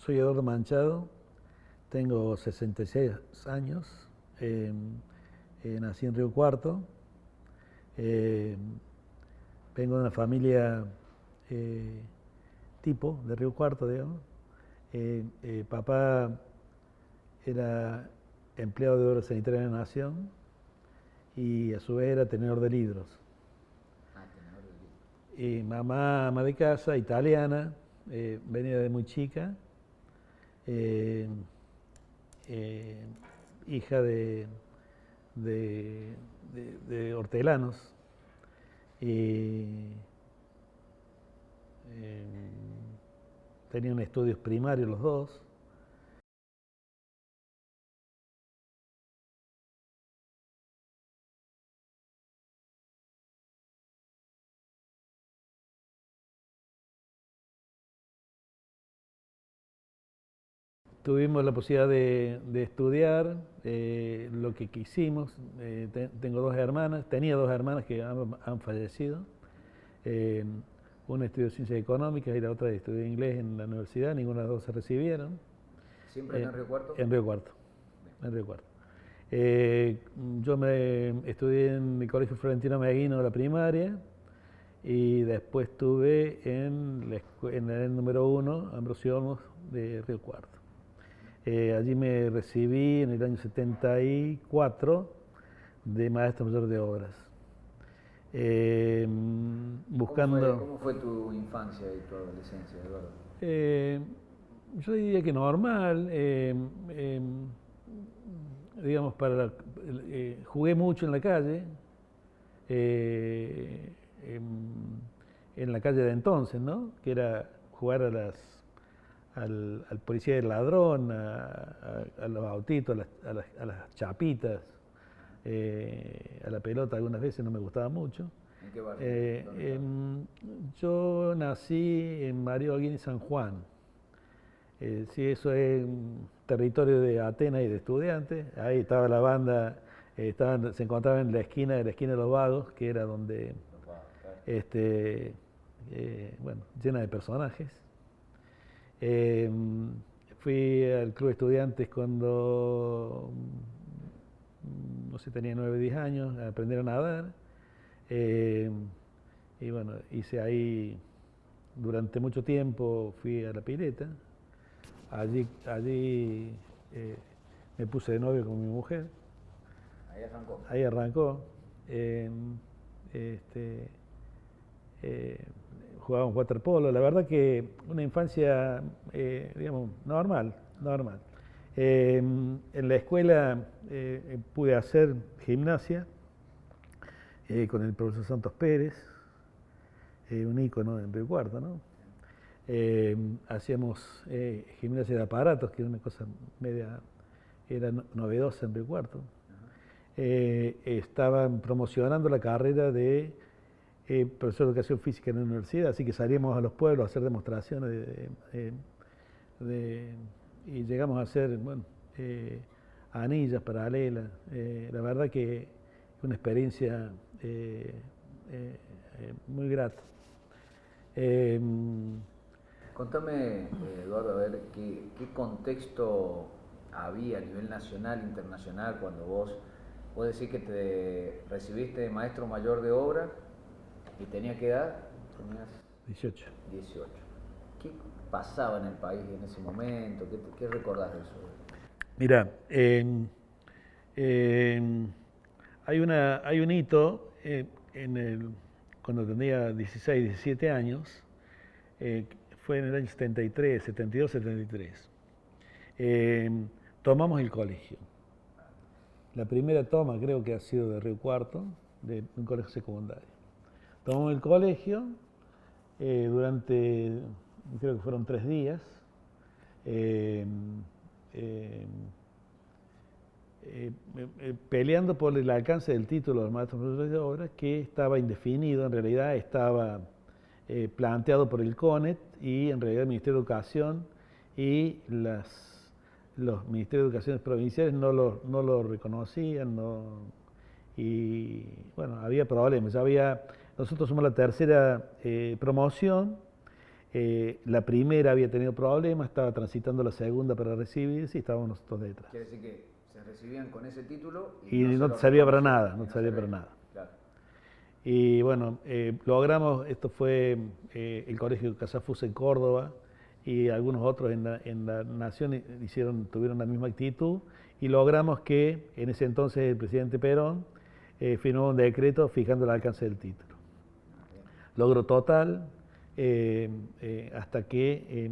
Soy Eduardo Manchado, tengo 66 años, nací en Río Cuarto, eh, vengo de una familia tipo de Río Cuarto, digamos. Papá era empleado de obra sanitaria de la Nación y a su vez era tenedor de libros. Tenedor de libros. Y mamá, ama de casa, italiana, venía de muy chica. eh, eh, Hija de, de hortelanos. Y eh, tenían estudios primarios los dos. Tuvimos la posibilidad de estudiar lo que quisimos. Tengo dos hermanas, tenía dos hermanas que han fallecido. Eh, una estudió Ciencias Económicas y la otra estudió Inglés en la universidad, ninguna de las dos se recibieron. ¿Siempre acá en Río Cuarto? En Río Cuarto. Bien. En Río Cuarto. Yo me estudié en el Colegio Florentino Meguino la primaria y después estuve en el número 1, Ambrosio Olmos, de Río Cuarto. Allí me recibí en el año 74 de maestro mayor de obras. Buscando... ¿Cómo fue tu infancia y tu adolescencia, Eduardo? Yo diría que normal. Digamos, jugué mucho en la calle, eh, en la calle de entonces, ¿no? Que era jugar al policía del ladrón, a los autitos, a las chapitas, a la pelota algunas veces no me gustaba mucho. ¿En qué barrio? Yo nací en María Holguín y San Juan. Sí, eso es un territorio de Atenas y de estudiantes. Ahí estaba la banda, se encontraba en la esquina de los Vagos, que era donde, Claro. bueno, llena de personajes. Eh, Fui al club de estudiantes cuando, no sé, tenía 9 o 10 años, a aprender a nadar. Eh, y bueno, hice ahí durante mucho tiempo, fui a la pileta. Allí me puse de novio con mi mujer. Ahí arrancó. Ahí arrancó. Eh, este, eh, Jugábamos waterpolo. La verdad que una infancia, digamos, normal, normal. En la escuela pude hacer gimnasia con el profesor Santos Pérez, un ícono en Río Cuarto, ¿no? Hacíamos gimnasia de aparatos, que era una cosa media, era novedosa en Río Cuarto. Estaban promocionando la carrera de profesor de educación física en la universidad, así que salíamos a los pueblos a hacer demostraciones y llegamos a hacer, bueno, anillas paralelas. La verdad que es una experiencia muy grata. Contame, Eduardo, a ver, ¿qué contexto había a nivel nacional, internacional, cuando vos decís que te recibiste de maestro mayor de obra y tenías qué edad? Tenías 18. 18. ¿Qué pasaba en el país en ese momento? ¿Qué recordás de eso? Mira, hay un hito cuando tenía 16, 17 años, fue en el año 73, 72, 73. Tomamos el colegio. La primera toma creo que ha sido de Río Cuarto, de un colegio secundario. Tomamos el colegio durante, creo que fueron 3 días. Eh, eh, Peleando por el alcance del título de maestro profesor de obras, que estaba indefinido, en realidad estaba planteado por el CONET y en realidad el Ministerio de Educación y los Ministerios de Educación provinciales no lo reconocían, y bueno, había problemas. Nosotros somos la tercera promoción. La primera había tenido problemas, estaba transitando la segunda para recibirse y estábamos nosotros detrás. Quiere decir que se recibían con ese título Y no no te servía para nada, no te servía para nada. Claro. Y bueno, logramos, esto fue el Colegio Casafus en Córdoba y algunos otros en la Nación tuvieron la misma actitud y logramos que en ese entonces el presidente Perón firmó un decreto fijando el alcance del título. Logro total, hasta que,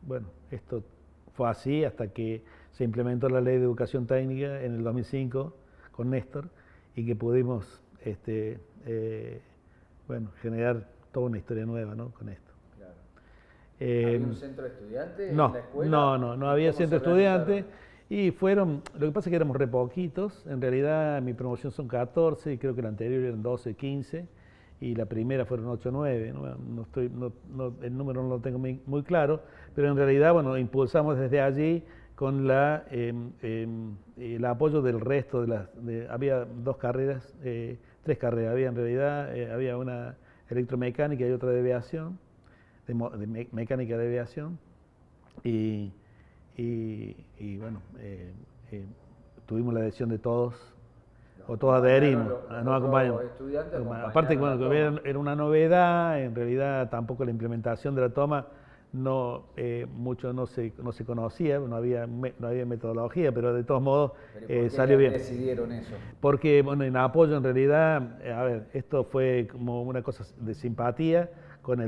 bueno, esto fue así, hasta que se implementó la Ley de Educación Técnica en el 2005 con Néstor y que pudimos bueno, generar toda una historia nueva, ¿no? Con esto. Claro. ¿Había un centro de estudiantes no, en la escuela? No había centro de estudiantes y fueron, lo que pasa es que éramos re poquitos, en realidad mi promoción son 14 y creo que la anterior eran 12, 15 y la primera fueron 8, 9, el número no lo tengo muy claro, pero en realidad, bueno, impulsamos desde allí con el apoyo del resto había 2 carreras, 3 carreras, había en realidad, había una electromecánica y otra de aviación, mecánica de aviación, y bueno, tuvimos la adhesión de todos, o todos adherimos, nos acompañamos. Aparte, bueno, era una novedad, en realidad tampoco la implementación de la toma, mucho no se conocía, no había metodología, pero de todos modos salió bien. ¿Por qué decidieron eso? Porque, bueno, en apoyo en realidad, a ver, esto fue como una cosa de simpatía con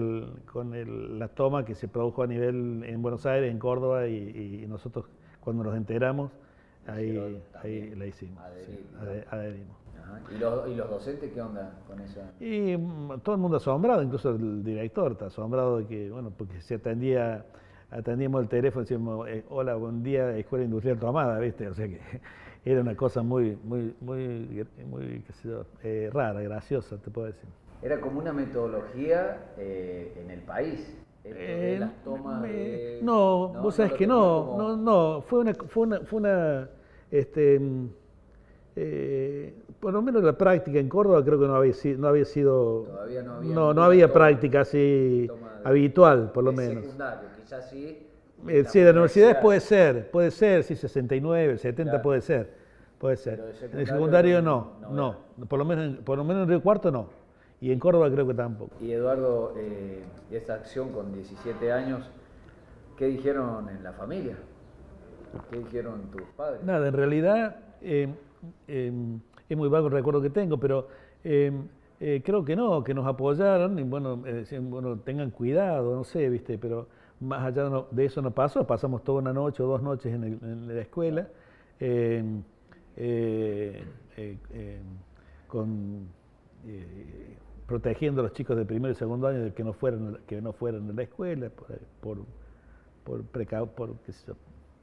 la toma que se produjo a nivel en Buenos Aires, en Córdoba, y nosotros cuando nos enteramos, ahí la hicimos, adherimos. ¿Y los docentes qué onda con esa? Y todo el mundo asombrado, incluso el director está asombrado de que, bueno, porque atendíamos el teléfono y decíamos, hola, buen día, Escuela Industrial Tomada, ¿viste? O sea que era una cosa muy qué sé yo, rara, graciosa, te puedo decir. Era como una metodología en el país. De las tomas no, vos sabés que no, fue una por lo menos la práctica en Córdoba creo que no había sido. Todavía no había práctica así habitual, por lo menos. Secundario, quizás sí. Sí, de universidades puede ser, sí, 69, 70 claro. Puede ser. En el secundario no. Por lo menos en Río Cuarto no. Y en Córdoba creo que tampoco. Y Eduardo, esta acción con 17 años, ¿qué dijeron en la familia? ¿Qué dijeron tus padres? Nada, en realidad es muy vago el recuerdo que tengo, pero creo que no, que nos apoyaron y bueno, tengan cuidado, no sé, viste, pero más allá de eso no pasó, pasamos toda una noche o 2 noches en la escuela protegiendo a los chicos de primero y segundo año de que no fueran a la escuela por qué sé yo.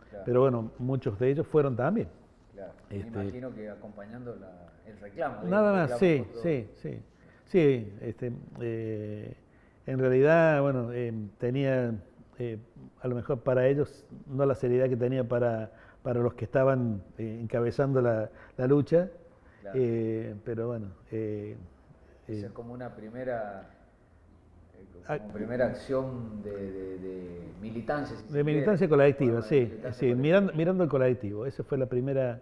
Claro. Pero bueno, muchos de ellos fueron también. Claro. Me imagino que acompañando el reclamo. Nada más, sí. En realidad, bueno, tenía, a lo mejor para ellos, no la seriedad que tenía para los que estaban encabezando la lucha, claro. Pero bueno. Esa es como una primera acción de militancia. De militancia colectiva, sí. Mirando el colectivo. Esa fue la primera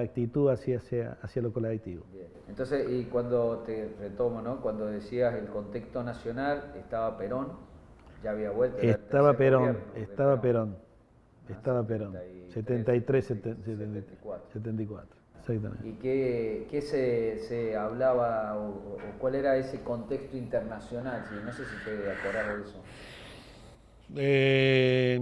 actitud hacia lo colectivo. Bien. Entonces, y cuando te retomo, ¿no? Cuando decías el contexto nacional, estaba Perón, ya había vuelto. Estaba Perón. 73, 74. Exactamente. ¿Y qué se hablaba o cuál era ese contexto internacional? Sí, no sé si te acordás de eso.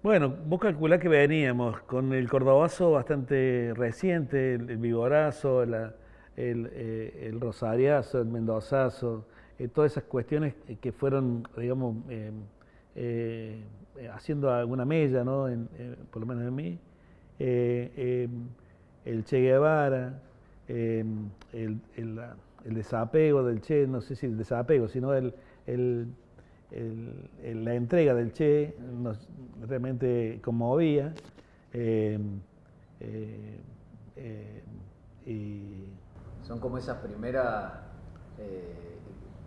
Bueno, vos calculás que veníamos con el cordobazo bastante reciente, el vigorazo, el rosariazo, el mendozazo, todas esas cuestiones que fueron, digamos, haciendo alguna mella, ¿no? Por lo menos en mí. El Che Guevara, el desapego del Che, no sé si el desapego, sino la entrega del Che nos realmente conmovía. Son como esas primeras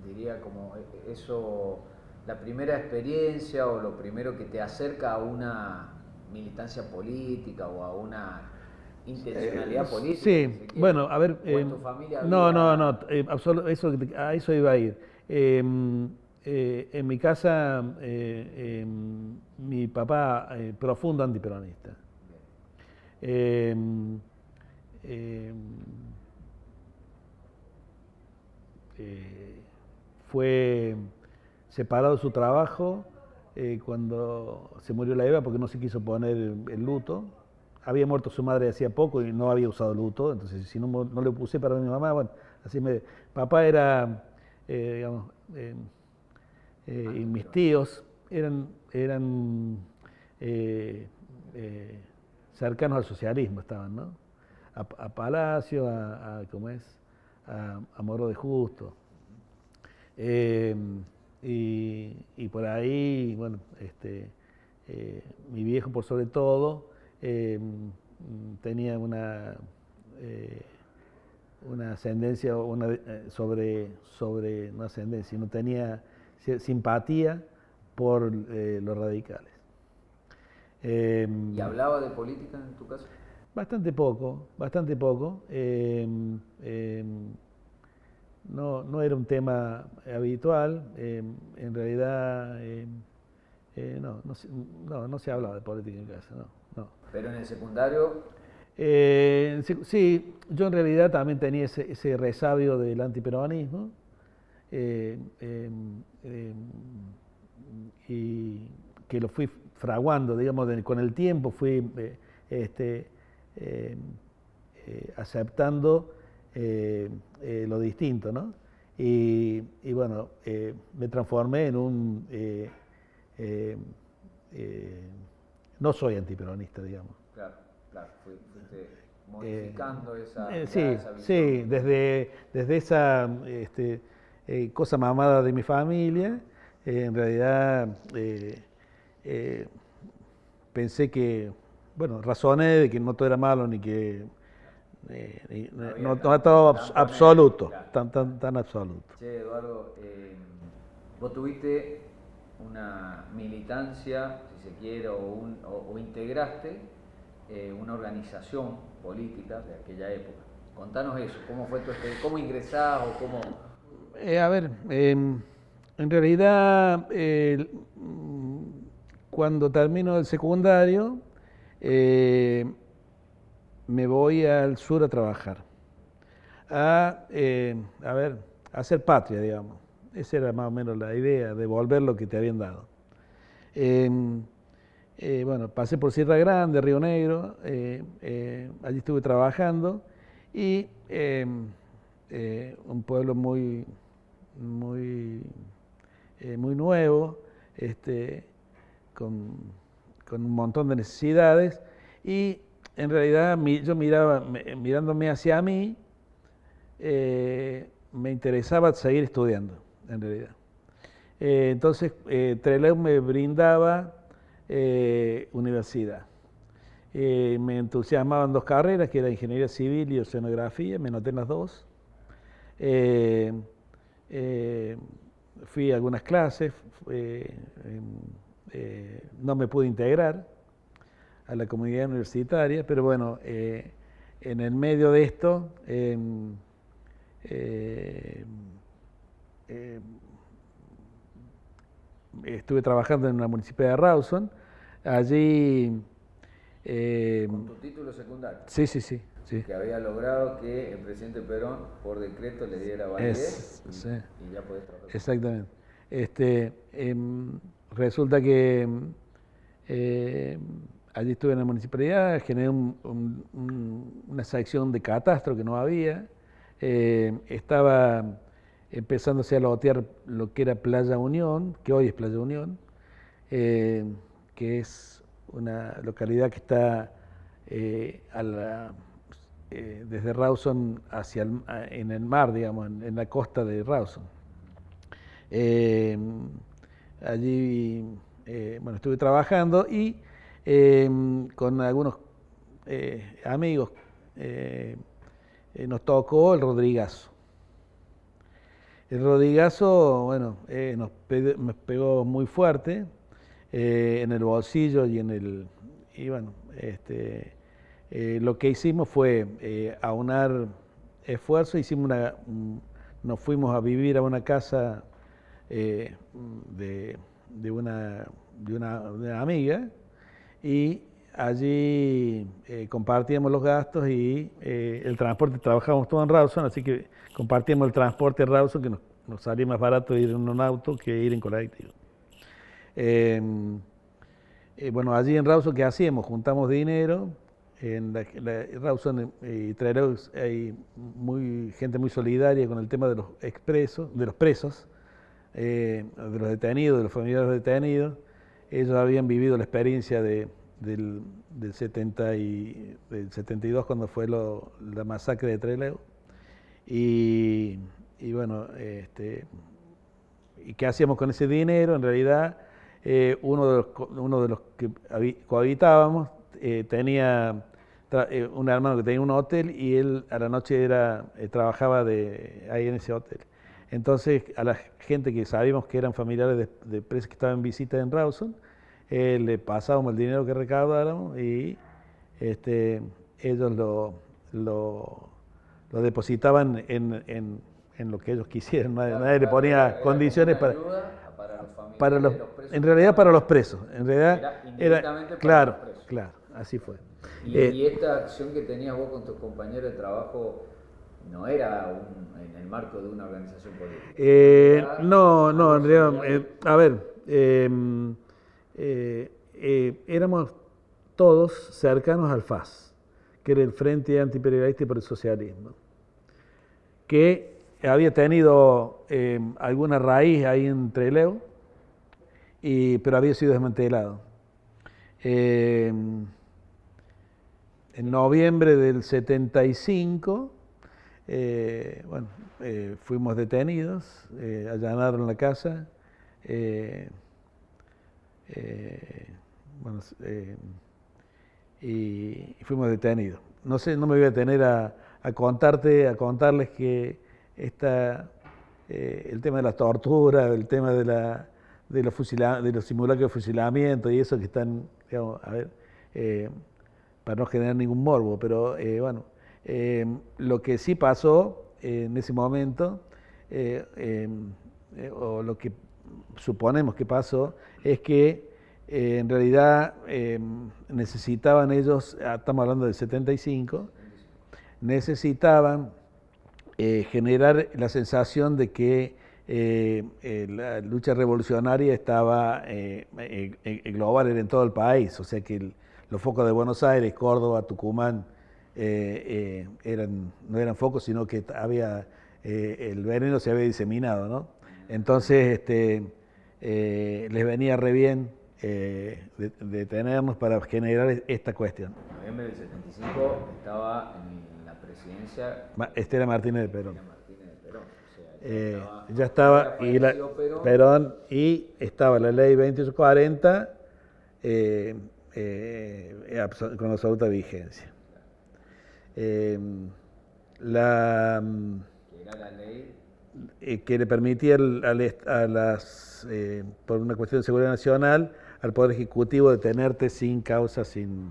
diría como eso, la primera experiencia o lo primero que te acerca a una militancia política o a una intencionalidad política? Sí, bueno, a ver, ¿O en tu familia no, no, había...? no, a eso iba a ir. En mi casa, mi papá, profundo antiperonista. Eh, eh, eh, Fue separado de su trabajo cuando se murió la Eva porque no se quiso poner el luto. Había muerto su madre hacía poco y no había usado luto, entonces si no le puse para mi mamá, bueno, así me... Papá era, digamos, y mis tíos eran cercanos al socialismo, estaban, ¿no? A Palacio, ¿cómo es? A Moro de Justo. Eh, y por ahí, bueno, mi viejo por sobre todo tenía una ascendencia sobre no ascendencia, no tenía simpatía por los radicales. ¿Y hablaba de política en tu casa? Bastante poco, bastante poco. No era un tema habitual. En realidad, no se hablaba de política en casa, no. Pero en el secundario... Sí, yo en realidad también tenía ese resabio del antiperonismo. Y que lo fui fraguando, digamos, con el tiempo fui aceptando lo distinto, ¿no? Y bueno, me transformé en un... no soy antiperonista, digamos. Claro, fuiste modificando esa Sí, visión. sí, desde esa cosa mamada de mi familia, en realidad pensé que, bueno, razoné de que no todo era malo ni que no todo absoluto, claro. tan absoluto. Che, Eduardo, vos tuviste una militancia, si se quiere, o integraste una organización política de aquella época. Contanos eso, ¿cómo fue cómo ingresás o cómo...? A ver, en realidad, cuando termino el secundario, me voy al sur a trabajar, a ver, a hacer patria, digamos. Esa era más o menos la idea, devolver lo que te habían dado. Bueno, pasé por Sierra Grande, Río Negro, allí estuve trabajando y un pueblo muy nuevo, con un montón de necesidades y en realidad yo mirándome hacia mí, me interesaba seguir estudiando, en realidad. Entonces, Trelew me brindaba universidad. Me entusiasmaban dos carreras, que era ingeniería civil y oceanografía, me anoté en las dos. Fui a algunas clases, no me pude integrar a la comunidad universitaria, pero bueno, en el medio de esto estuve trabajando en una municipalidad de Rawson, allí... ¿Con tu título secundario? Sí, sí, sí. Sí. Que había logrado que el presidente Perón por decreto le diera validez sí. Y ya podés trabajar. Exactamente. Resulta que allí estuve en la municipalidad, generé una sección de catastro que no había, estaba empezándose a lotear lo que era Playa Unión, que hoy es Playa Unión, que es una localidad que está desde Rawson en el mar, digamos, en la costa de Rawson. Allí, bueno, estuve trabajando y con algunos amigos nos tocó el Rodrigazo. El rodigazo, bueno, me pegó muy fuerte en el bolsillo y bueno, lo que hicimos fue aunar esfuerzos, nos fuimos a vivir a una casa eh, de, de una amiga y allí compartíamos los gastos y el transporte, trabajábamos todo en Rawson, así que compartíamos el transporte en Rawson, que nos salía más barato ir en un auto que ir en colectivo. Eh, bueno, allí en Rawson, ¿qué hacíamos? Juntamos dinero. En Rawson y Trelew hay gente muy solidaria con el tema de los expresos, de los presos, de los detenidos, de los familiares detenidos. Ellos habían vivido la experiencia del 72 cuando fue la masacre de Trelew. Y bueno, ¿y qué hacíamos con ese dinero? En realidad, uno de los que cohabitábamos tenía un hermano que tenía un hotel y él a la noche trabajaba ahí en ese hotel. Entonces, a la gente que sabíamos que eran familiares de presos que estaban en visita en Rawson, le pasábamos el dinero que recaudáramos y ellos lo depositaban en lo que ellos quisieran. Nadie le ponía condiciones para los en realidad para los presos. En realidad era indirectamente claro, para los presos. claro, así fue. Y esta acción que tenías vos con tus compañeros de trabajo no era en el marco de una organización política. No, en realidad, a ver, éramos todos cercanos al FAS, que era el Frente Antiimperialista y por el Socialismo, que había tenido alguna raíz ahí en Trelew, pero había sido desmantelado. En noviembre del 75, bueno, fuimos detenidos, allanaron la casa, bueno, y fuimos detenidos. No sé, no me voy a detener a contarles que el tema de la tortura, el tema de los simulacros de fusilamiento y eso que están, digamos, a ver, para no generar ningún morbo, pero bueno, lo que sí pasó en ese momento, o lo que suponemos que pasó, es que en realidad necesitaban ellos, estamos hablando del 75, necesitaban generar la sensación de que la lucha revolucionaria estaba global, era en todo el país, o sea que los focos de Buenos Aires, Córdoba, Tucumán, no eran focos, sino que el veneno se había diseminado, ¿no? Entonces les venía re bien detenernos para generar esta cuestión. En noviembre del 75 estaba en la presidencia Estela Martínez de Perón. O sea, ya estaba Perón y estaba la ley 2840 con absoluta vigencia. Que era la ley que le permitía por una cuestión de seguridad nacional, al Poder Ejecutivo detenerte sin causa, sin...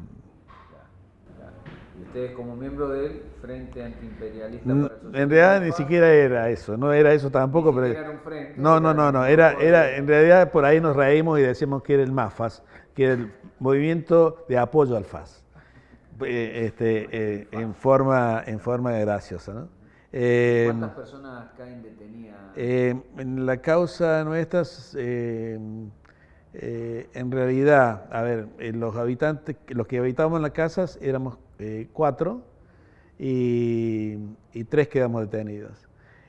¿Y ustedes como miembro del Frente Antiimperialista para el Socialismo? En realidad ni siquiera era eso, no era eso tampoco, pero... Era un frente, no, era, en realidad por ahí nos reímos y decíamos que era el MAFAS, que era el Movimiento de Apoyo al FAS, en forma graciosa, ¿no? ¿Cuántas personas caen detenidas? En la causa nuestra, en realidad, a ver, los que habitábamos en las casas éramos 4 y 3 quedamos detenidos.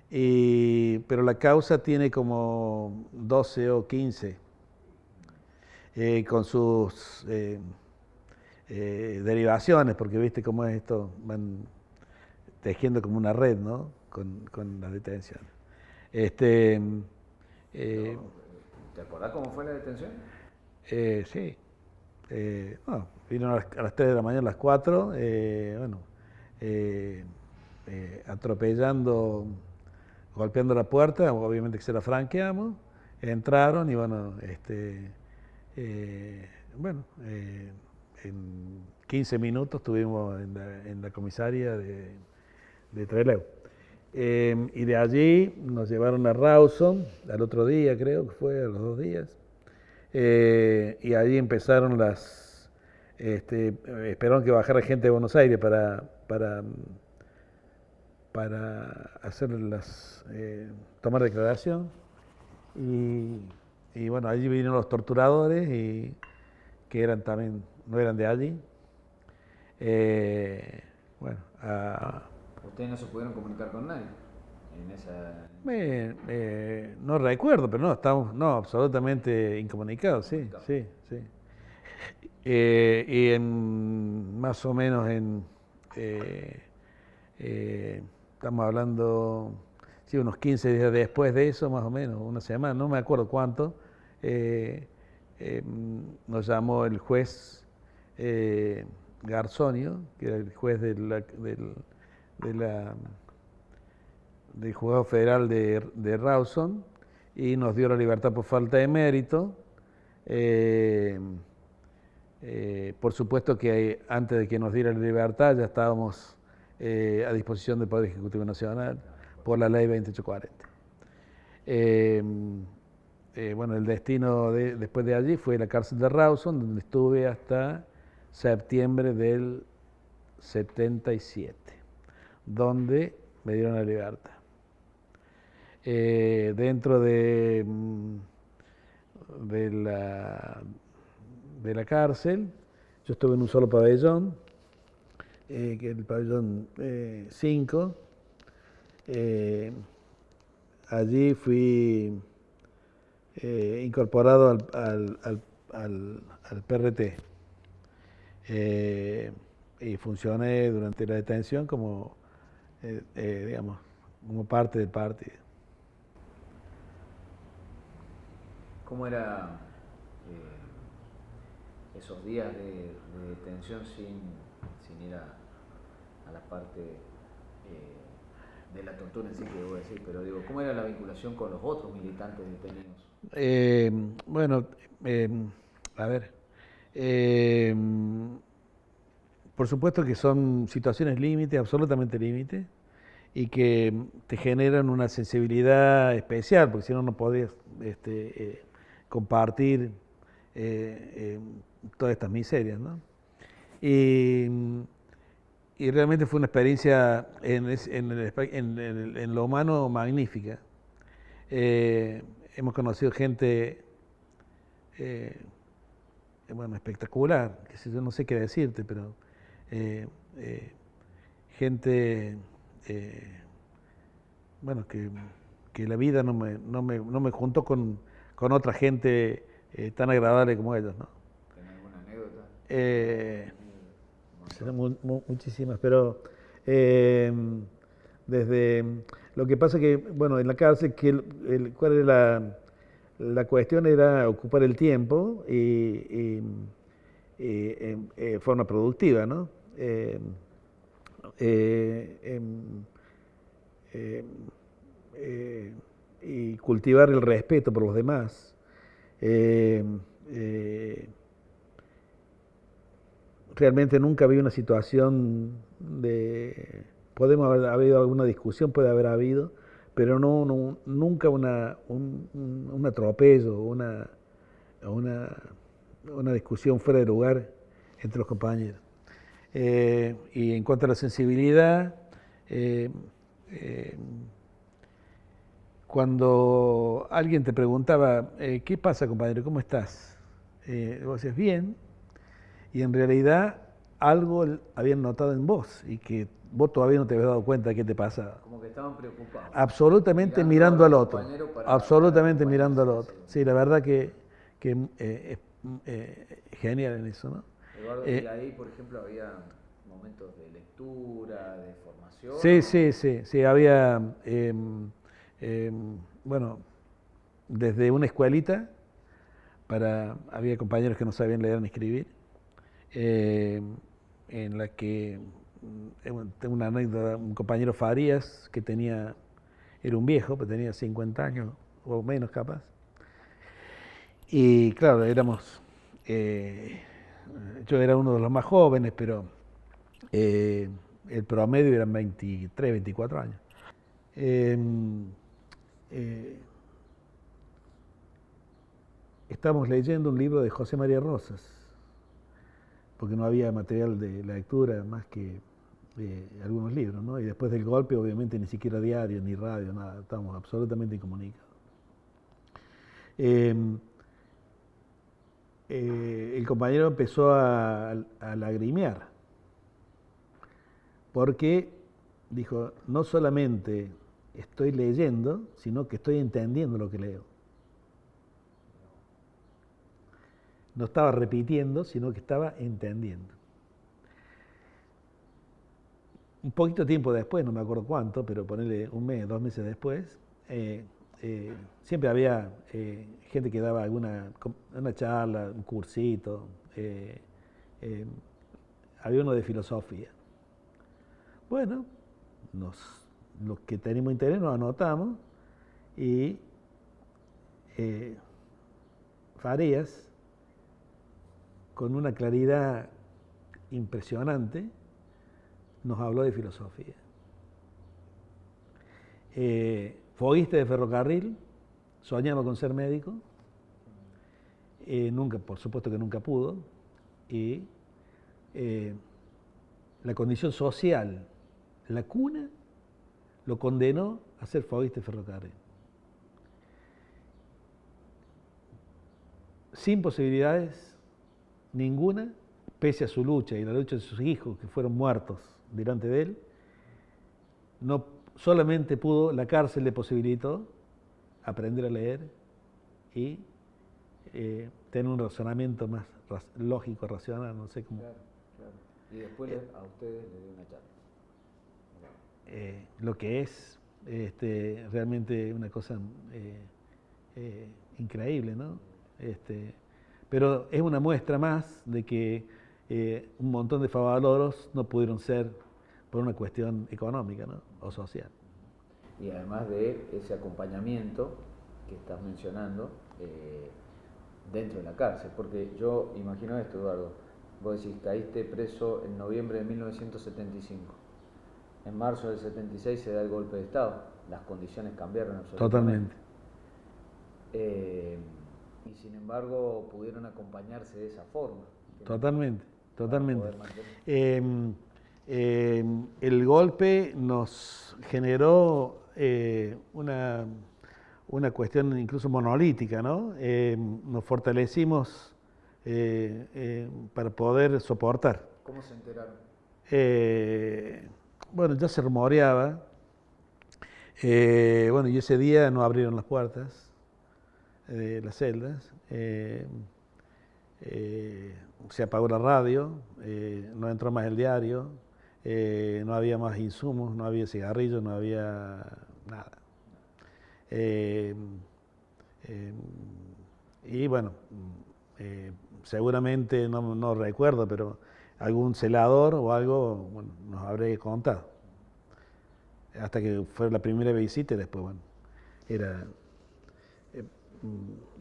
Pero la causa tiene como 12 o 15 con sus derivaciones, porque viste cómo es esto, van tejiendo como una red, ¿no? Con las detenciones. ¿Te acordás cómo fue la detención? Sí. No, vino a las 3 de la mañana, a las 4, bueno, atropellando golpeando la puerta, obviamente que se la franqueamos, entraron y bueno, en 15 minutos estuvimos en la comisaría de Trelew. Y de allí nos llevaron a Rawson, al otro día creo que fue, a los 2 días, y allí empezaron esperaron que bajara gente de Buenos Aires para hacer tomar declaración, y bueno, allí vinieron los torturadores, y que eran también, no eran de allí. Bueno, ¿Ustedes no se pudieron comunicar con nadie en esa...? no recuerdo, pero no, estamos absolutamente incomunicados, sí, sí, sí. Y más o menos estamos hablando, sí, unos 15 días después de eso, más o menos, una semana, no me acuerdo cuánto, nos llamó el juez Garzonio, que era el juez del Juzgado Federal de Rawson, y nos dio la libertad por falta de mérito. Por supuesto que antes de que nos diera la libertad ya estábamos a disposición del Poder Ejecutivo Nacional por la Ley 2840. Bueno, el destino después de allí fue la cárcel de Rawson, donde estuve hasta septiembre del 77, donde me dieron la libertad. Dentro de la cárcel, yo estuve en un solo pabellón, que es el pabellón 5. Allí fui incorporado al PRT, y funcioné durante la detención como, digamos, como parte del partido. ¿Cómo era esos días de detención sin ir a la parte de la tortura en sí, que voy a decir? Pero digo, ¿cómo era la vinculación con los otros militantes detenidos? Bueno, a ver, por supuesto que son situaciones límite, absolutamente límite, y que te generan una sensibilidad especial, porque si no, no podrías compartir todas estas miserias, ¿no? Y realmente fue una experiencia en lo humano magnífica. Hemos conocido gente bueno, espectacular, que yo no sé qué decirte, pero gente bueno, que la vida no me juntó con otra gente tan agradable como ellos, ¿no? ¿Tenés alguna anécdota? Serán muchísimas, pero desde lo que pasa que, bueno, en la cárcel, ¿cuál era la cuestión? Era ocupar el tiempo y forma productiva, ¿no? Y cultivar el respeto por los demás. Realmente nunca había una situación podemos haber habido alguna discusión, puede haber habido, pero nunca un atropello, una discusión fuera de lugar entre los compañeros. Y en cuanto a la sensibilidad, cuando alguien te preguntaba, ¿qué pasa, compañero? ¿Cómo estás? Vos decías, bien, y en realidad algo habían notado en vos y que vos todavía no te habías dado cuenta de qué te pasaba. Como que estaban preocupados. Absolutamente mirando al otro. Absolutamente para mirando al otro. Sí, la verdad que es genial en eso, ¿no? Eduardo, y ahí, por ejemplo, había momentos de lectura, de formación. Sí, había, bueno, desde una escuelita, había compañeros que no sabían leer ni escribir, en la que, tengo una anécdota, un compañero Farías, que tenía era un viejo, pero tenía 50 años o menos capaz. Y claro, yo era uno de los más jóvenes, pero el promedio eran 23, 24 años. Eh, eh, Estábamos leyendo un libro de José María Rosas, porque no había material de lectura más que algunos libros, ¿no? Y después del golpe, obviamente, ni siquiera diario, ni radio, nada, estábamos absolutamente incomunicados. Eh, el compañero empezó a lagrimear, porque dijo, no solamente estoy leyendo, sino que estoy entendiendo lo que leo. No estaba repitiendo, sino que estaba entendiendo. Un poquito tiempo después, no me acuerdo cuánto, pero ponerle un mes, 2 meses después, siempre había gente que daba una charla, un cursito, había uno de filosofía. Bueno, los que tenemos interés nos anotamos y Farías, con una claridad impresionante, nos habló de filosofía. Foguista de ferrocarril, soñaba con ser médico, nunca, por supuesto que nunca pudo, y la condición social, la cuna, lo condenó a ser foguista de ferrocarril. Sin posibilidades ninguna, pese a su lucha y la lucha de sus hijos que fueron muertos delante de él, no solamente pudo, la cárcel le posibilitó aprender a leer y tener un razonamiento más lógico, racional, no sé cómo. Claro, claro. Y después a ustedes les dio una charla. Lo que es realmente una cosa increíble, ¿no? Pero es una muestra más de que un montón de favaloros no pudieron ser por una cuestión económica, ¿no? O social. Y además de ese acompañamiento que estás mencionando dentro de la cárcel, porque yo imagino esto, Eduardo, vos decís, caíste preso en noviembre de 1975, en marzo del 76 se da el golpe de Estado, las condiciones cambiaron absolutamente. Totalmente. Y sin embargo pudieron acompañarse de esa forma. Totalmente, totalmente. El golpe nos generó una cuestión incluso monolítica, ¿no? Nos fortalecimos para poder soportar. ¿Cómo se enteraron? Bueno, ya se rumoreaba. Bueno, y ese día no abrieron las puertas de las celdas. Se apagó la radio, no entró más el diario, no había más insumos, no había cigarrillos, no había nada. Y bueno, seguramente, no recuerdo, pero algún celador o algo, bueno, nos habré contado. Hasta que fue la primera visita y después, bueno,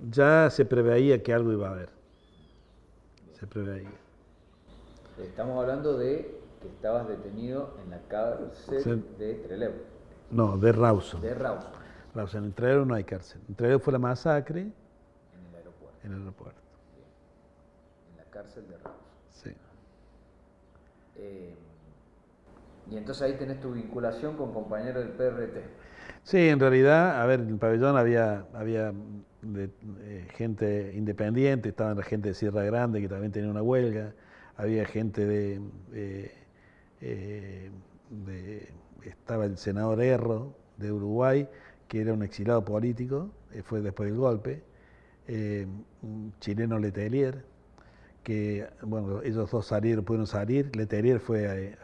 ya se preveía que algo iba a haber. Se preveía. Estamos hablando de que estabas detenido en la cárcel de Trelew. No, de Rawson. De Rawson. Rawson, en Trelew no hay cárcel. En Trelew fue la masacre. En el aeropuerto. En el aeropuerto. Bien. En la cárcel de Rawson. Sí. Y entonces ahí tenés tu vinculación con compañeros del PRT. Sí, en realidad, a ver, en el pabellón había gente independiente, estaba la gente de Sierra Grande que también tenía una huelga, había gente estaba el senador Erro de Uruguay, que era un exilado político, fue después del golpe, un chileno Letelier, que, bueno, ellos dos pudieron salir. Letelier fue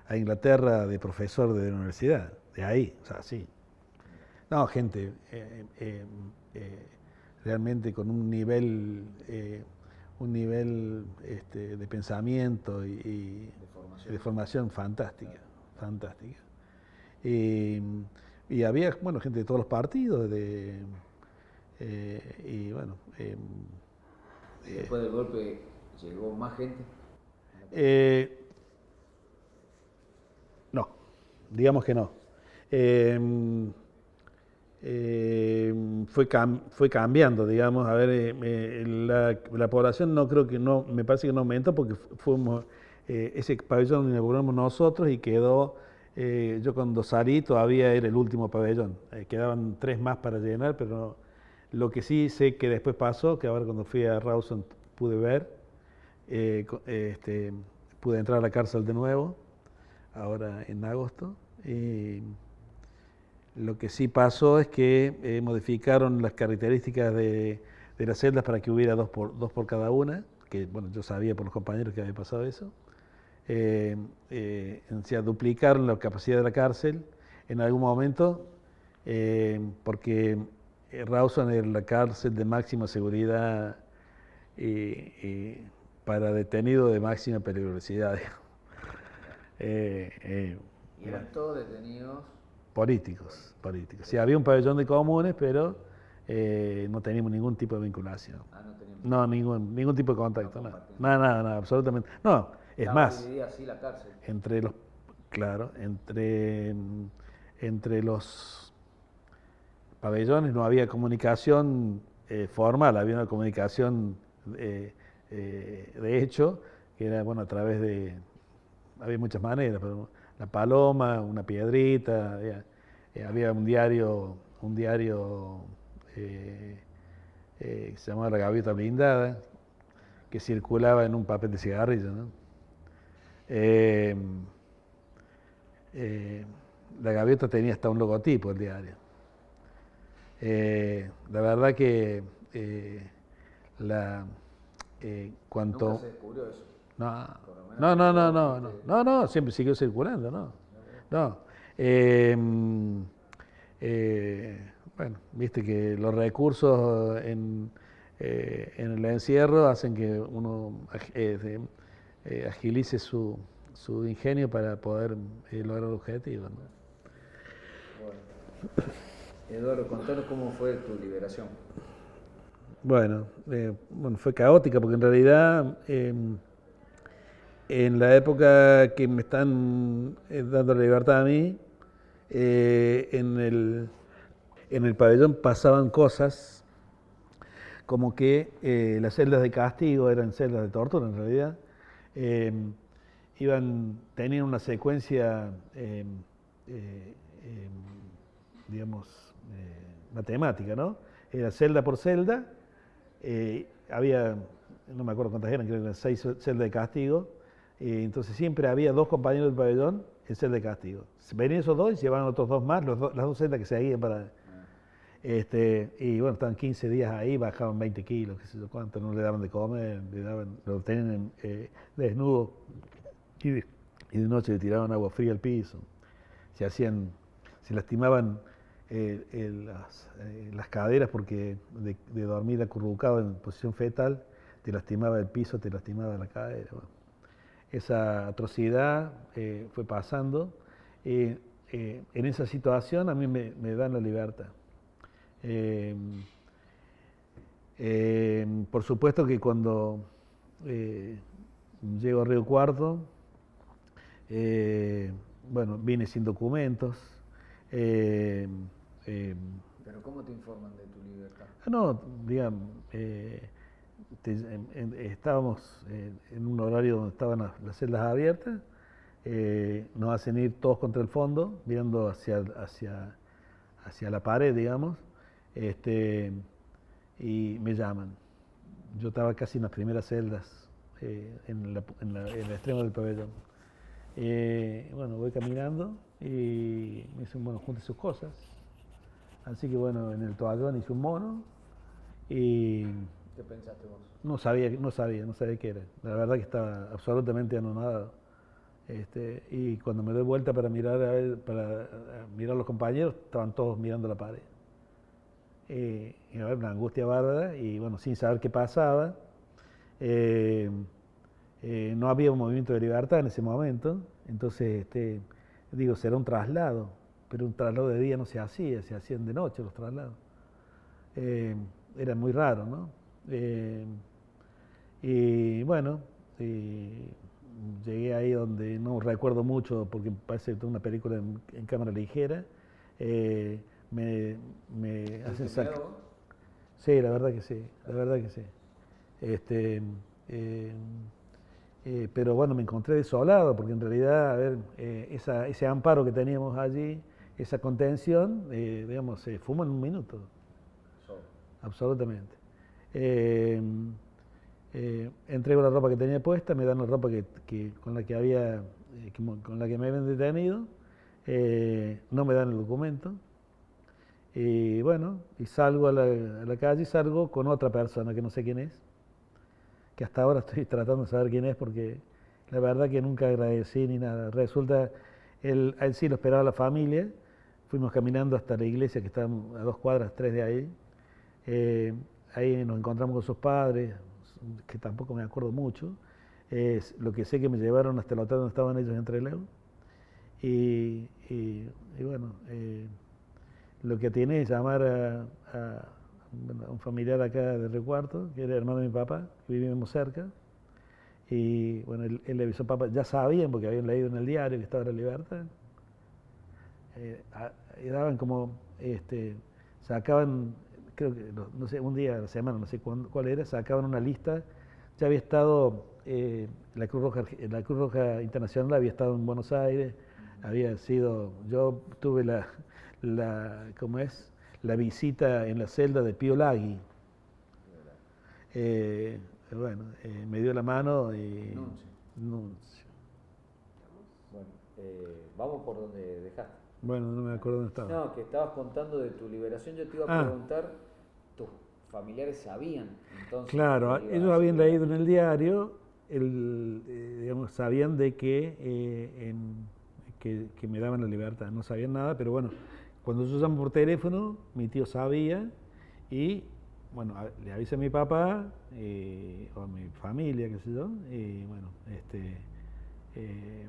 a Inglaterra de profesor de la universidad, de ahí, o sea, sí. No, gente realmente con un nivel de pensamiento y de formación fantástica, fantástica. Y había, bueno, gente de todos los partidos, y bueno, ¿Y después del golpe llegó más gente? eh, no, digamos que no. Eh, fue cambiando, digamos, a ver, la población no creo que no, me parece que no aumentó porque fuimos, ese pabellón lo inauguramos nosotros y quedó, yo cuando salí todavía era el último pabellón, quedaban 3 más para llenar, pero lo que sí sé que después pasó, que ahora cuando fui a Rawson pude ver, pude entrar a la cárcel de nuevo, ahora en agosto. Lo que sí pasó es que modificaron las características de las celdas para que hubiera dos por cada una, que bueno, yo sabía por los compañeros que había pasado eso. O sea, duplicaron la capacidad de la cárcel en algún momento, porque Rawson era la cárcel de máxima seguridad para detenidos de máxima peligrosidad. ¿Y eran todos detenidos? Políticos. Sí, había un pabellón de comunes, pero no teníamos ningún tipo de vinculación. Ah, no teníamos. No, ningún tipo de contacto, No nada. compartían. Nada, absolutamente. No, es Estaba más, dividida así la cárcel. entre los, claro, entre los pabellones no había comunicación formal, había una comunicación de hecho, que era, bueno, a través de, había muchas maneras, pero la paloma, una piedrita, había un diario que se llamaba La Gaviota Blindada, que circulaba en un papel de cigarrillo, ¿no? Eh, eh, la Gaviota tenía hasta un logotipo, el diario. La verdad que la, cuanto... Nunca se descubrió eso. No, Por lo menos no, que no, no, vos no, no, fuiste. no, no, siempre siguió circulando, no. No. Eh, bueno, viste que los recursos en el encierro hacen que uno agilice su ingenio para poder lograr el objetivo, ¿no? Bueno. Eduardo, contanos cómo fue tu liberación. Bueno, fue caótica porque en realidad en la época que me están dando la libertad a mí, eh, en el, en el pabellón pasaban cosas como que las celdas de castigo eran celdas de tortura en realidad, eh, tenían una secuencia, eh, digamos, matemática, ¿no? Era celda por celda, había, no me acuerdo cuántas eran, creo que eran 6 celdas de castigo, entonces siempre había 2 compañeros del pabellón en celda de castigo. Venían esos 2 y llevaban otros 2 más, las 2 celdas que seguían para... y bueno, estaban 15 días ahí, bajaban 20 kilos, qué sé yo cuánto, no le daban de comer, lo tenían desnudo y de noche le tiraban agua fría al piso. Se lastimaban las caderas porque de dormir acurrucado en posición fetal, te lastimaba el piso, te lastimaba la cadera. Bueno, esa atrocidad fue pasando. En esa situación a mí me dan la libertad. Por supuesto que cuando llego a Río Cuarto, bueno, vine sin documentos. ¿Pero cómo te informan de tu libertad? No, digamos, estábamos en un horario donde estaban las celdas abiertas, nos hacen ir todos contra el fondo, mirando hacia la pared, digamos, y me llaman. Yo estaba casi en las primeras celdas, en el extremo del pabellón. Bueno, voy caminando y me dicen, bueno, junte sus cosas. Así que bueno, en el toallón hice un mono y ¿Qué pensaste vos? no sabía qué era. La verdad que estaba absolutamente anonadado. Y cuando me doy vuelta para mirar a mirar a los compañeros, estaban todos mirando la pared. Y a ver, una angustia bárbara y bueno, sin saber qué pasaba. No había un movimiento de libertad en ese momento, entonces digo, será un traslado. pero un traslado de día no se hacía, se hacían de noche los traslados. Era muy raro, ¿no? Y bueno, llegué ahí donde no recuerdo mucho, porque parece que tengo una película en cámara ligera. Me hacen sacar. Sí, la verdad que sí, la verdad que sí. Este, eh, pero bueno, me encontré desolado, porque en realidad, a ver, ese amparo que teníamos allí, esa contención, digamos, se fuma en un minuto. Absolutamente. Entrego la ropa que tenía puesta, me dan la ropa con la que había, con la que me habían detenido, no me dan el documento. Y bueno, y salgo a la calle y salgo con otra persona que no sé quién es, que hasta ahora estoy tratando de saber quién es porque la verdad que nunca agradecí ni nada. Resulta, a él sí lo esperaba la familia, fuimos caminando hasta la iglesia que está a 2 cuadras, 3 de ahí. Ahí nos encontramos con sus padres, que tampoco me acuerdo mucho. Lo que sé que me llevaron hasta el hotel donde estaban ellos en Trelew. Y bueno, lo que tiene es llamar a un familiar acá de Río Cuarto, que era hermano de mi papá, que vivíamos cerca. Y bueno, él le avisó a papá, ya sabían porque habían leído en el diario que estaba en la libertad. Y daban como, sacaban, creo que, no sé, un día a la semana, no sé cuál era, sacaban una lista. Ya había estado, la Cruz Roja Internacional había estado en Buenos Aires, había sido, yo tuve ¿cómo es? La visita en la celda de Pío Lagui. Bueno, me dio la mano y... Nuncio. Bueno, vamos por donde dejaste. Bueno, no me acuerdo dónde estaba. No, que estabas contando de tu liberación, yo te iba a preguntar, tus familiares sabían entonces. Claro, ellos habían leído en el diario, digamos, sabían de que me daban la libertad, no sabían nada, pero bueno, cuando yo llamo por teléfono, mi tío sabía y, bueno, le avisé a mi papá o a mi familia, qué sé yo, y bueno,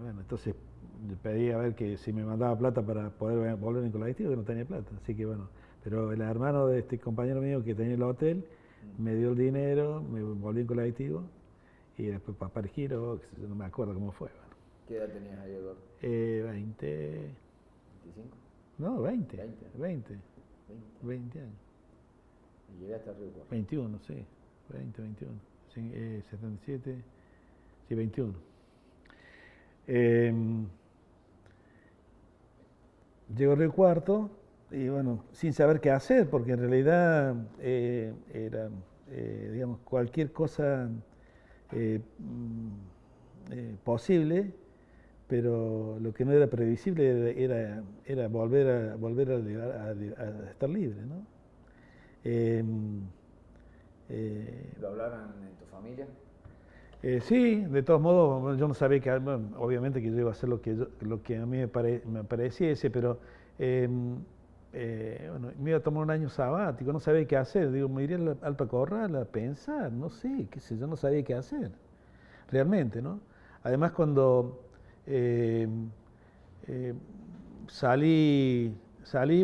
bueno, entonces le pedí a ver que si me mandaba plata para poder volver en colectivo, que no tenía plata, así que bueno, pero el hermano de este compañero mío que tenía el hotel me dio el dinero, me volví en colectivo y después papá el giro, no me acuerdo cómo fue. Bueno. ¿Qué edad tenías ahí, Eduardo? 20... ¿25? No, 20. 20. 20 años. Y llegaste a Río Cuarto. 21, sí. 20, 21. 77, sí, 21. Llego a Río Cuarto y bueno, sin saber qué hacer, porque en realidad era, digamos, cualquier cosa posible, pero lo que no era previsible era volver a estar libre, ¿no? ¿Lo hablaron en tu familia? Sí, de todos modos, yo no sabía que, bueno, obviamente que yo iba a hacer lo que a mí me pareciese, pero bueno, me iba a tomar un año sabático, no sabía qué hacer. Digo, me iría al Alto Corral a pensar, no sé, qué sé yo, no sabía qué hacer, realmente, ¿no? Además, cuando salí,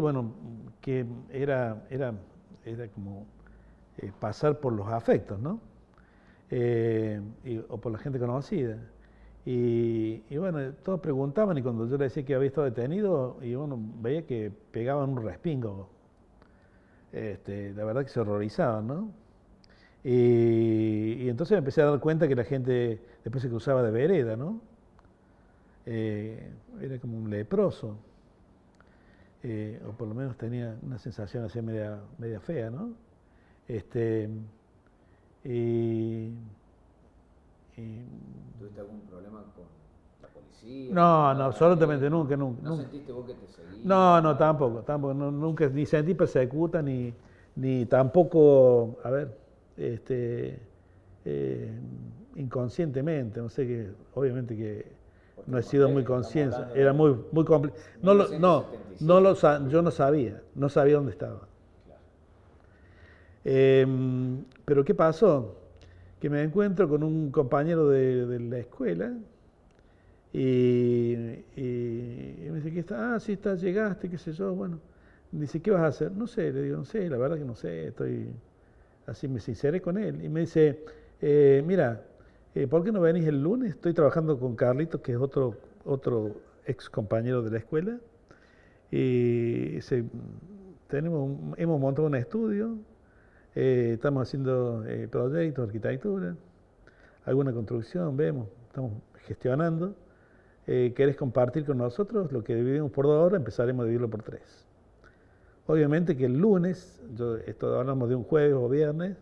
bueno, que era como pasar por los afectos, ¿no? O por la gente conocida. Y bueno, todos preguntaban y cuando yo le decía que había estado detenido, y bueno, veía que pegaban un respingo. La verdad que se horrorizaban, ¿no? Y entonces me empecé a dar cuenta que la gente después se cruzaba de vereda, ¿no? Era como un leproso. O por lo menos tenía una sensación así media fea, ¿no? ¿Tuviste algún problema con la policía? No, absolutamente nunca. ¿No sentiste vos que te seguían? No, tampoco, nunca, ni sentí persecuta, ni tampoco, a ver, inconscientemente, no sé, que obviamente que no he sido muy consciente, era muy complicado. Yo no sabía dónde estaba. Pero ¿qué pasó? Que me encuentro con un compañero de la escuela y me dice, ¿qué está? Ah, sí, está, llegaste, qué sé yo, bueno. Me dice, ¿qué vas a hacer? No sé, le digo, no sé, la verdad que no sé, estoy... Así me sinceré con él. Y me dice, mira, ¿por qué no venís el lunes? Estoy trabajando con Carlitos, que es otro ex compañero de la escuela. Y hemos montado un estudio, estamos haciendo proyectos, arquitectura, alguna construcción, vemos, estamos gestionando. ¿Querés compartir con nosotros? Lo que dividimos por 2 horas, empezaremos a dividirlo por 3. Obviamente que el lunes, esto hablamos de un jueves o viernes,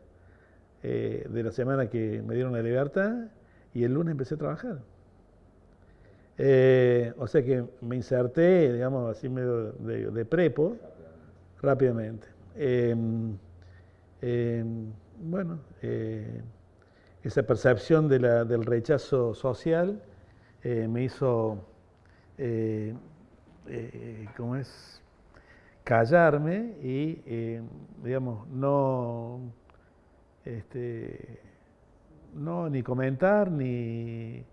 de la semana que me dieron la libertad, y el lunes empecé a trabajar. O sea que me inserté, digamos, así medio de prepo, rápidamente. Bueno, esa percepción del rechazo social me hizo, ¿cómo es? Callarme y, digamos, no ni comentar ni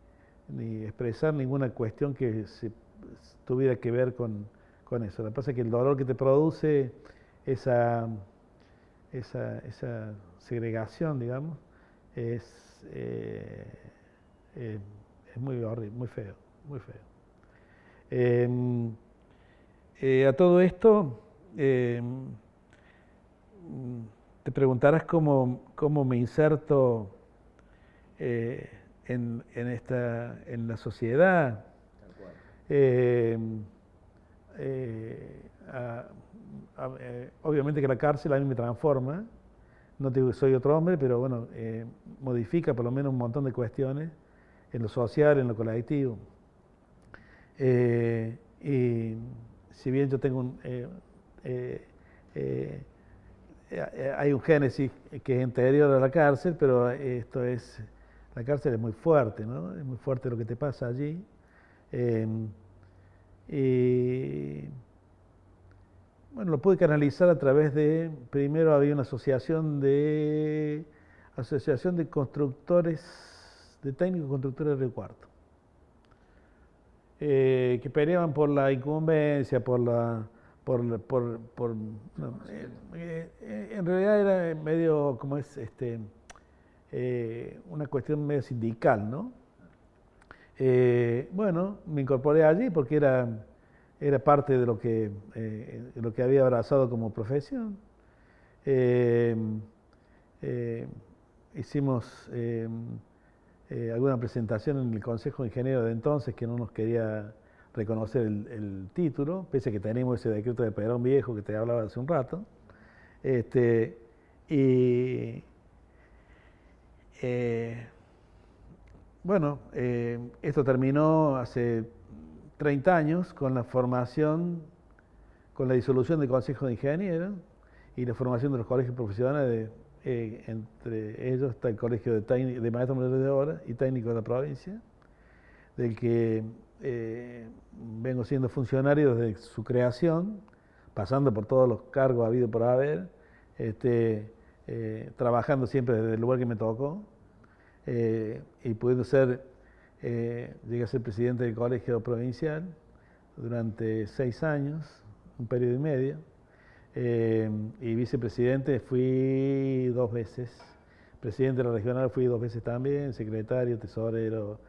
expresar ninguna cuestión que tuviera que ver con eso. Lo que pasa es que el dolor que te produce esa segregación, digamos, es muy horrible, muy feo, muy feo. A todo esto, te preguntarás cómo me inserto en la sociedad. Obviamente que la cárcel a mí me transforma, no te digo que soy otro hombre, pero bueno, modifica por lo menos un montón de cuestiones en lo social, en lo colectivo. Y si bien yo tengo hay un génesis que es anterior a la cárcel, pero la cárcel es muy fuerte, ¿no? Es muy fuerte lo que te pasa allí. Y bueno, lo pude canalizar a través primero había una asociación de constructores, de técnicos constructores de Río Cuarto, que peleaban por la incumbencia, en realidad era medio como una cuestión medio sindical, ¿no? Bueno, me incorporé allí porque era parte de lo que había abrazado como profesión. Hicimos alguna presentación en el Consejo de Ingenieros de entonces que no nos quería reconocer el título, pese a que teníamos ese decreto de Pedrón Viejo que te hablaba hace un rato. Bueno, esto terminó hace 30 años con la formación, con la disolución del Consejo de Ingenieros y la formación de los colegios profesionales. Entre ellos está el Colegio de Maestros Mayores de Obra y Técnicos de la provincia, del que vengo siendo funcionario desde su creación, pasando por todos los cargos habidos por haber, trabajando siempre desde el lugar que me tocó, y pudiendo llegué a ser presidente del colegio provincial durante 6 años, un periodo y medio, y vicepresidente fui 2 veces, presidente de la regional fui 2 veces también, secretario, tesorero,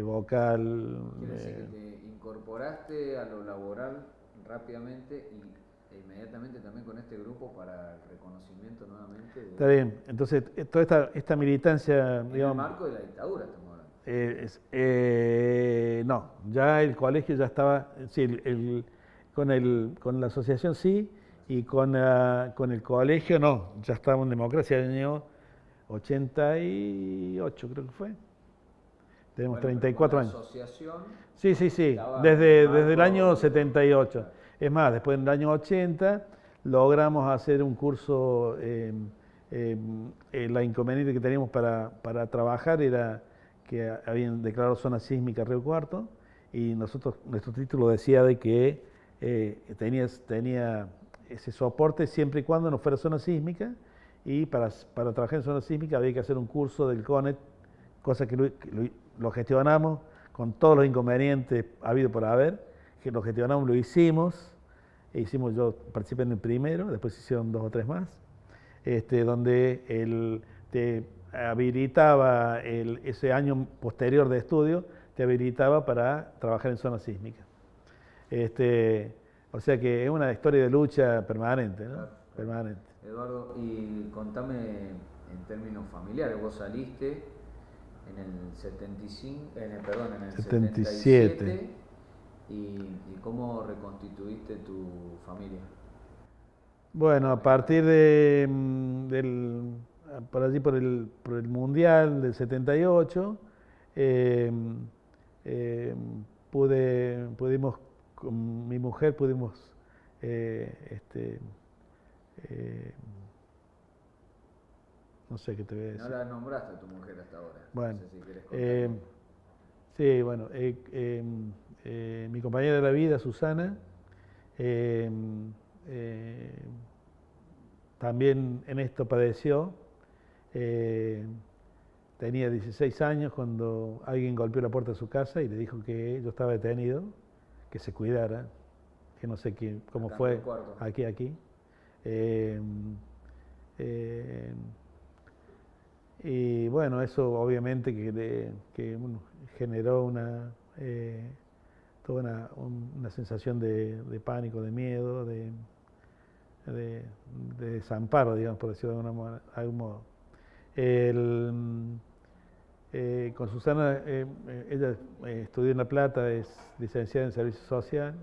vocal. Quiere decir que te incorporaste a lo laboral rápidamente e inmediatamente también con este grupo para el reconocimiento nuevamente. Está bien, entonces toda esta militancia, en digamos, el marco de la dictadura estamos hablando. No, ya el colegio ya estaba, sí, con la asociación sí, y con el colegio no, ya estábamos en democracia, el año 88 creo que fue. Tenemos 34 años. La asociación Sí, desde el año 78. Claro. Es más, después en el año 80 logramos hacer un curso, la inconveniente que teníamos para trabajar era que habían declarado zona sísmica Río Cuarto y nuestro título decía de que tenía ese soporte siempre y cuando no fuera zona sísmica, y para trabajar en zona sísmica había que hacer un curso del CONET, cosa que lo gestionamos con todos los inconvenientes habido por haber, que lo gestionamos, lo hicimos, yo participé en el primero, después se hicieron 2 o 3 más, donde te habilitaba ese año posterior de estudio, te habilitaba para trabajar en zona sísmica. O sea que es una historia de lucha permanente, ¿no? Claro. Permanente. Eduardo, y contame en términos familiares, vos saliste en el 75, perdón, en el 77 y cómo reconstituiste tu familia. Bueno, a partir por allí por el Mundial del 78, eh, eh, pudimos, con mi mujer pudimos, no sé qué te voy a decir. No la nombraste a tu mujer hasta ahora. Bueno, no sé si querés sí, bueno, mi compañera de la vida, Susana, también en esto padeció. Tenía 16 años cuando alguien golpeó la puerta de su casa y le dijo que yo estaba detenido, que se cuidara, que no sé cómo fue, aquí. Y bueno, eso obviamente que bueno, generó toda una sensación de pánico, de miedo, de desamparo, digamos, por decirlo de algún modo. Con Susana, ella estudió en La Plata, es licenciada en Servicio Social,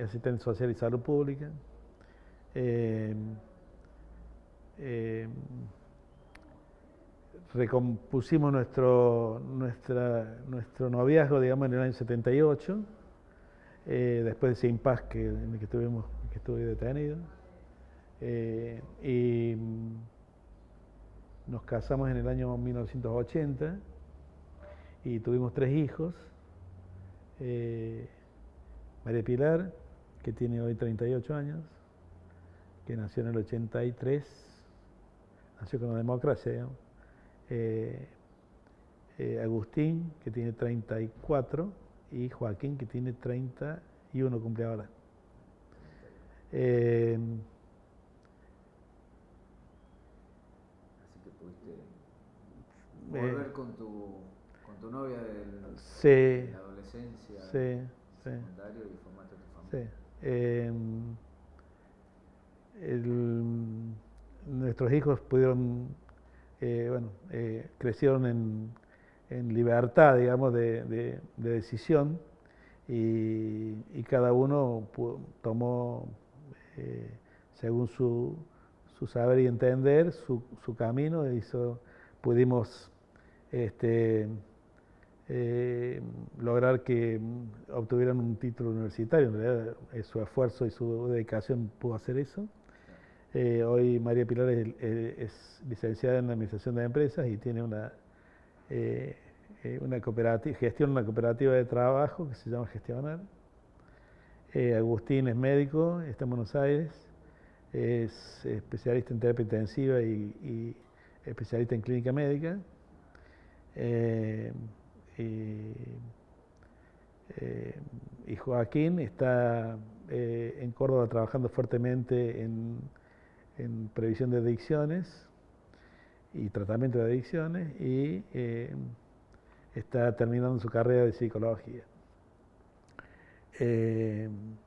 asistente social y salud pública. Recompusimos nuestro noviazgo, digamos, en el año 78, después de ese impasse en el que estuve detenido. Y nos casamos en el año 1980 y tuvimos 3 hijos. María Pilar, que tiene hoy 38 años, que nació en el 83, nació con la democracia, digamos. Agustín, que tiene 34, y Joaquín, que tiene 31, cumple ahora. Así que pudiste volver con tu novia de la adolescencia, secundario, y formaste tu familia. Nuestros hijos pudieron, crecieron en libertad, digamos, de decisión, y cada uno tomó, según su saber y entender, su camino. Pudimos lograr que obtuvieran un título universitario. En realidad, su esfuerzo y su dedicación pudo hacer eso. Hoy María Pilar es licenciada en Administración de Empresas y tiene una cooperativa, gestiona una cooperativa de trabajo que se llama Gestionar. Agustín es médico, está en Buenos Aires, es especialista en terapia intensiva y especialista en clínica médica. Y Joaquín está en Córdoba trabajando fuertemente en previsión de adicciones y tratamiento de adicciones, y está terminando su carrera de psicología. Bien.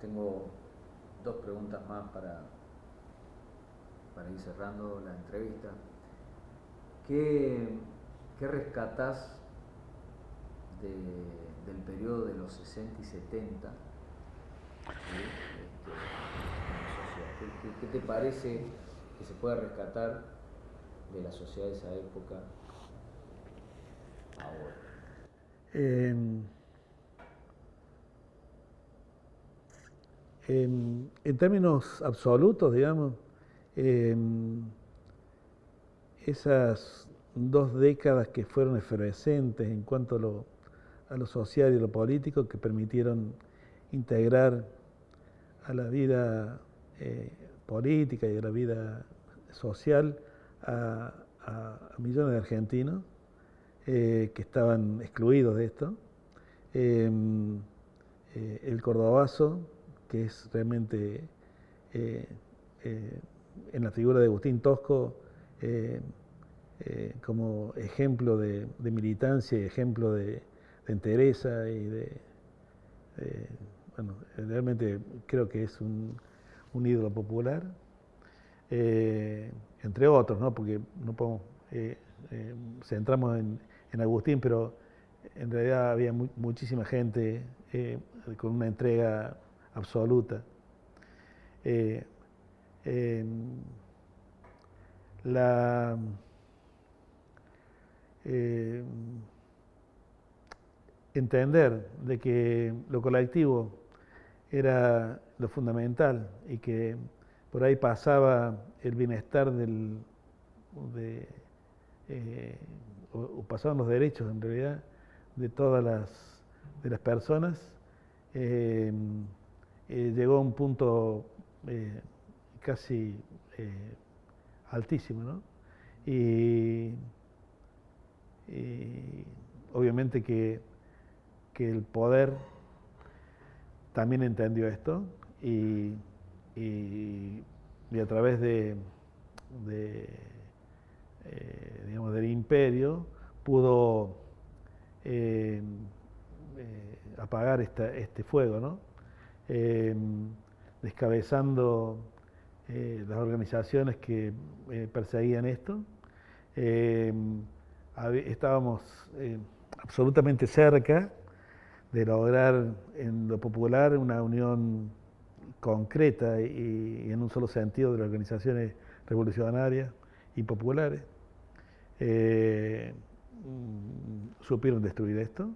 Tengo 2 preguntas más para ir cerrando la entrevista. ¿Qué rescatás del periodo de los 60 y 70? ¿Qué te parece que se puede rescatar de la sociedad de esa época ahora? En términos absolutos, digamos, esas 2 décadas que fueron efervescentes en cuanto a lo social y lo político, que permitieron integrar a la vida política y a la vida social a millones de argentinos que estaban excluidos de esto. El cordobazo, que es realmente en la figura de Agustín Tosco como ejemplo de militancia y ejemplo de entereza y bueno, realmente creo que es un ídolo popular, entre otros, ¿no? Porque no podemos centramos en Agustín, pero en realidad había muchísima gente con una entrega absoluta. La entender de que lo colectivo era lo fundamental y que por ahí pasaba el bienestar o pasaban los derechos en realidad de todas las personas, llegó a un punto casi altísimo, ¿no? Y obviamente que el poder también entendió esto y a través digamos, del imperio pudo apagar este fuego, ¿no? Descabezando las organizaciones que perseguían esto. Estábamos absolutamente cerca de lograr en lo popular una unión concreta y en un solo sentido de las organizaciones revolucionarias y populares. Supieron destruir esto.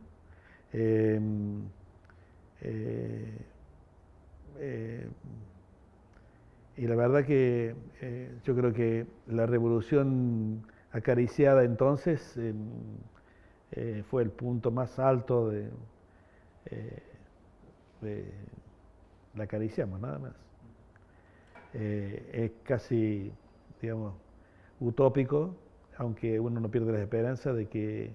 Y la verdad que yo creo que la revolución acariciada entonces fue el punto más alto de la acariciamos nada más. Es casi, digamos, utópico, aunque uno no pierde la esperanza de que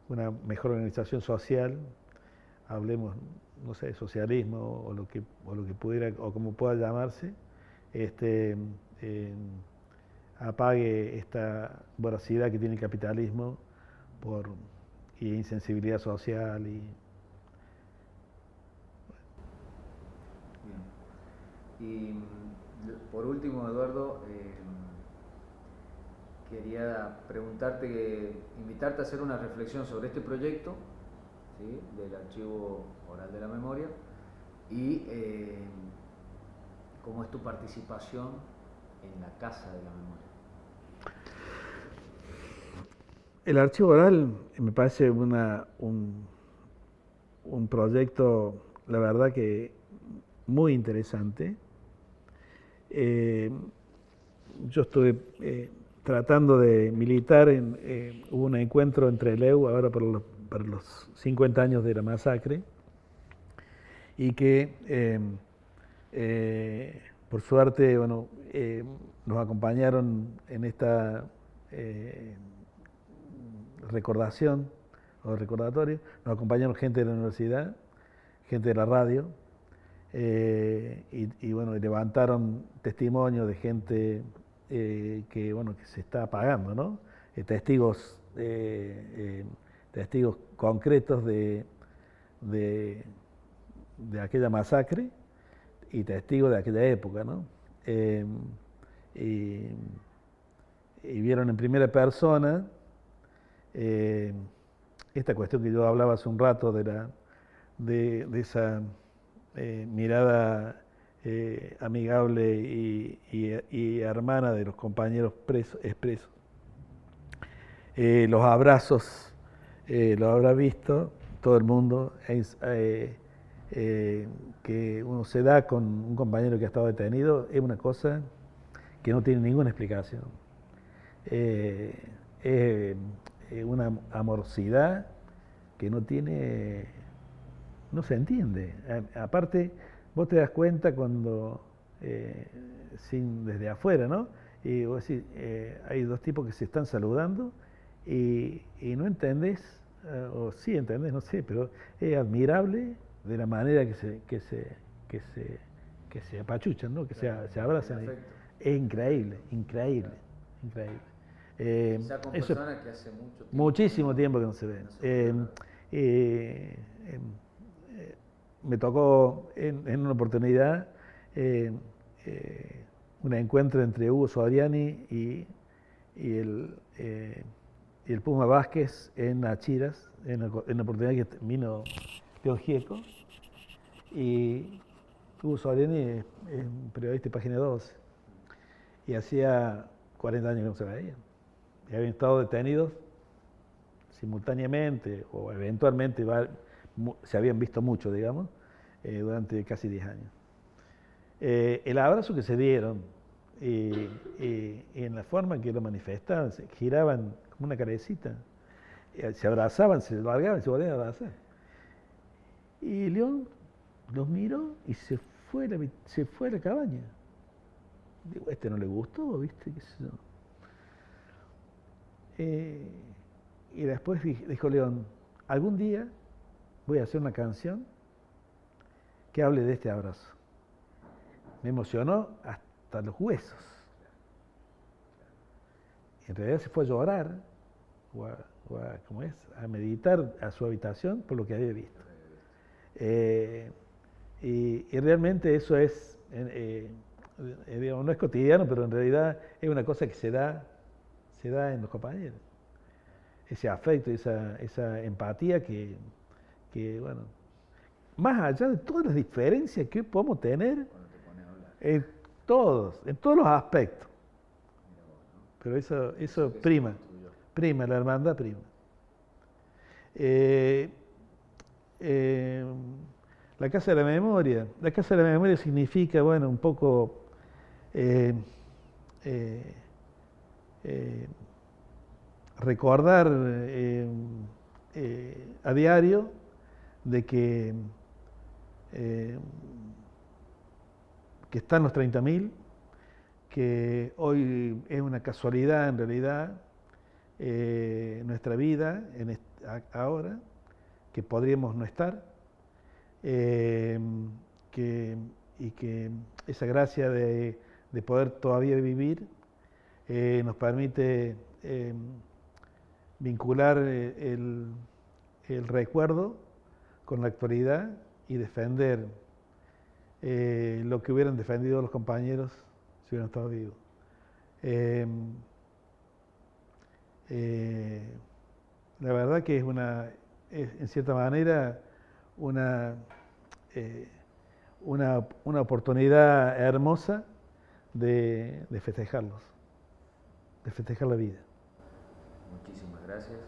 una mejor organización social, hablemos, no sé, socialismo o lo que pudiera o como pueda llamarse, apague esta voracidad que tiene el capitalismo y insensibilidad social y Y por último, Eduardo, quería invitarte a hacer una reflexión sobre este proyecto, ¿sí?, del Archivo Oral de la Memoria y cómo es tu participación en la Casa de la Memoria. El Archivo Oral me parece un proyecto, la verdad que muy interesante. Yo estuve tratando de militar, hubo un encuentro entre el EU ahora para los 50 años de la masacre y que por suerte bueno, nos acompañaron en esta recordación o recordatorio, nos acompañaron gente de la universidad, gente de la radio, y bueno, levantaron testimonio de gente que bueno, que se está apagando, ¿no? Testigos concretos de aquella masacre y testigos de aquella época, ¿no? Y vieron en primera persona esta cuestión que yo hablaba hace un rato de esa mirada amigable y hermana de los compañeros expresos. Los abrazos, lo habrá visto todo el mundo, que uno se da con un compañero que ha estado detenido, es una cosa que no tiene ninguna explicación. Es una amorosidad que no se entiende. Aparte, vos te das cuenta cuando desde afuera, ¿no? Y vos decís, hay dos tipos que se están saludando y no entendés, o sí entendés, no sé, pero es admirable de la manera que se, que se apachuchan, ¿no? Que se abrazan. Es increíble, increíble, increíble. Quizá con Eso es personas que hace mucho tiempo. muchísimo tiempo que no se ven. Me tocó en una oportunidad eh, un encuentro entre Hugo Soriani y y el Puma Vázquez en Achiras, en la oportunidad que vino León Gieco. Y Hugo Soriani es un periodista de Página 12 y hacía 40 años que no se veían. Y habían estado detenidos simultáneamente o eventualmente se habían visto mucho, digamos, durante casi 10 años. El abrazo que se dieron y en la forma en que lo manifestaban, se giraban como una carecita, se abrazaban, se largaban y se volvían a abrazar. Y León los miró y se fue a la cabaña. Digo, este no le gustó, ¿viste? ¿Qué sé yo? Y después dijo León, algún día voy a hacer una canción que hable de este abrazo. Me emocionó hasta los huesos. En realidad se fue a llorar, ¿cómo es? A meditar a su habitación por lo que había visto. Y realmente eso es, digamos, no es cotidiano, pero en realidad es una cosa que se da en los compañeros. Ese afecto, esa empatía bueno, más allá de todas las diferencias que podemos tener en todos los aspectos. Pero eso prima, la hermandad prima. La Casa de la Memoria significa, bueno, un poco eh, eh, eh, recordar a diario de eh, que están los 30.000, que hoy es una casualidad en realidad nuestra vida ahora, que podríamos no estar, y que esa gracia de poder todavía vivir nos permite vincular el recuerdo con la actualidad y defender lo que hubieran defendido los compañeros si hubieran estado vivos. La verdad que es en cierta manera una, eh, una oportunidad hermosa de festejarlos, de festejar la vida. Muchísimas gracias.